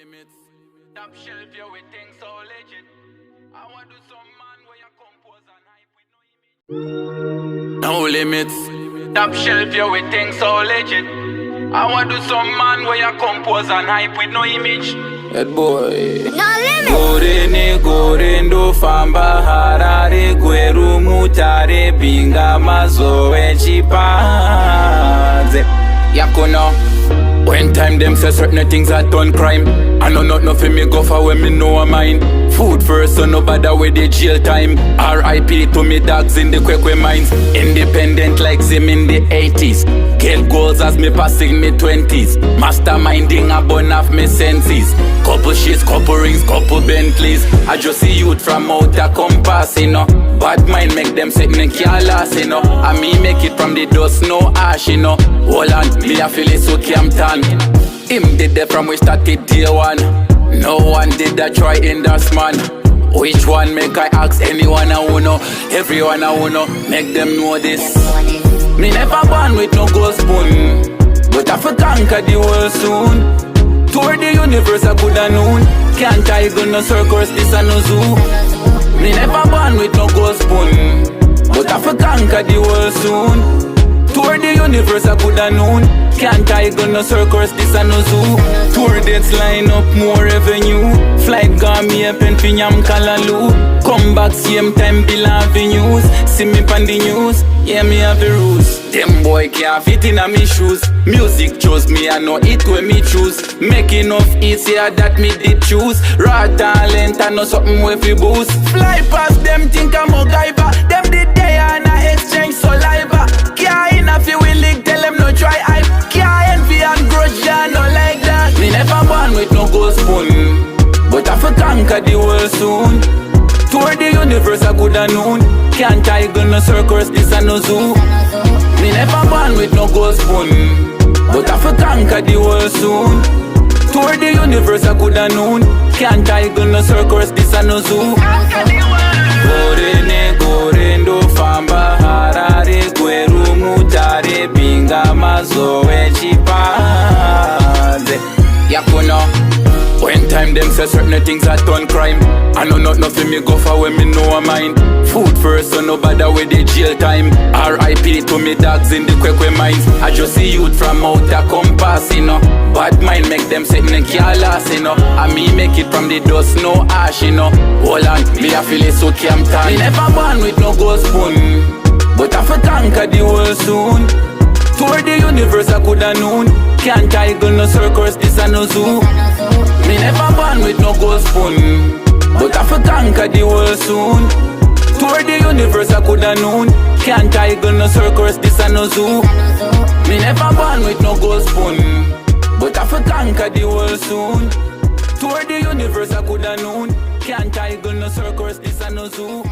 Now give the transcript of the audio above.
limits. Top shelf, you with things so legit. I want to do some man where you compose and hype with no limits. Top shelf, you with things so legit. I want to do some man where you compose and hype with no image. Head boy. No limit. Gorene gorendo famba harare gweru mutare binga mazoe chipanze. Yakono. When time them say certain things are done crime, I know not nothing me go for when me know a mine. Food first, so no bother with the jail time. R.I.P. to me dogs in the Kwekwe mines. Independent like Zim in the 80s. Get goals as me passing me 20s. Masterminding a bun of me senses. Couple shits, couple rings, couple Bentleys. I just see youth from outer compass, you know. Bad mind make them sit in can't last, you know. And me make it from the dust, no ash, you know. Hold on, me I feel it so Campton. Him did that from we started day one. No one did that try in das man. Which one make I ask anyone I wanna? Everyone I wanna, make them know this. Me never born with no gold spoon, but I for conquer the world soon. Tour the universe I coulda known. Can't I go no circus, this a no zoo. Me never born with no gold spoon, but I for conquer the world soon. Tour the universe I coulda known. Can't I go no circus, this a no zoo. Tour dates line up, more revenue. Flight gone me up in Pinyam Kalaloo. Come back same time, Bill Avenues. See me pan the news, yeah me have the rules. Them boy can't fit in a me shoes. Music chose me, I know it when me choose. Make enough easier that me did choose. Raw talent, I know something with fi boost. Fly past them, think I'm a guyba. Them did they and I exchange saliva. Can't in a fi willing, tell them no try hype. Can't envy and grudge, yeah, no like that. Me never born with no gold spoon, but I for conquer the world soon. Tour the universe I coulda known. Can't I go no circus, this a no zoo. Me never born with no gold spoon, but I for conquer the world soon. Tour the universe I coulda known. Can't I go no circus, this a no zoo. Gorene gorendo famba harare gweru mutare binga mazoe chipanze. Yakuno. When time them say certain things are done crime, I know not nothing me go for when me know a mine. Food first, so no bother with the jail time. R.I.P. to me dogs in the Kwekwe mines. I just see youth from outer compass, you know. Bad mind make them sit in can't last, you know. And me make it from the dust, no ash, you know. Hold on, me I feel it so Campton. Me never born with no gold spoon, but I for conquer the world soon. Tour the universe I coulda known. Can't I go no circus, this a no zoo. Me never born with no gold spoon, but I for conquer the world soon. Tour the universe I coulda known. Can't I go no circus, this a no zoo. Me never born with no gold spoon, but I for conquer the world soon. Tour the universe I coulda known. Can't I go no circus, this a no zoo.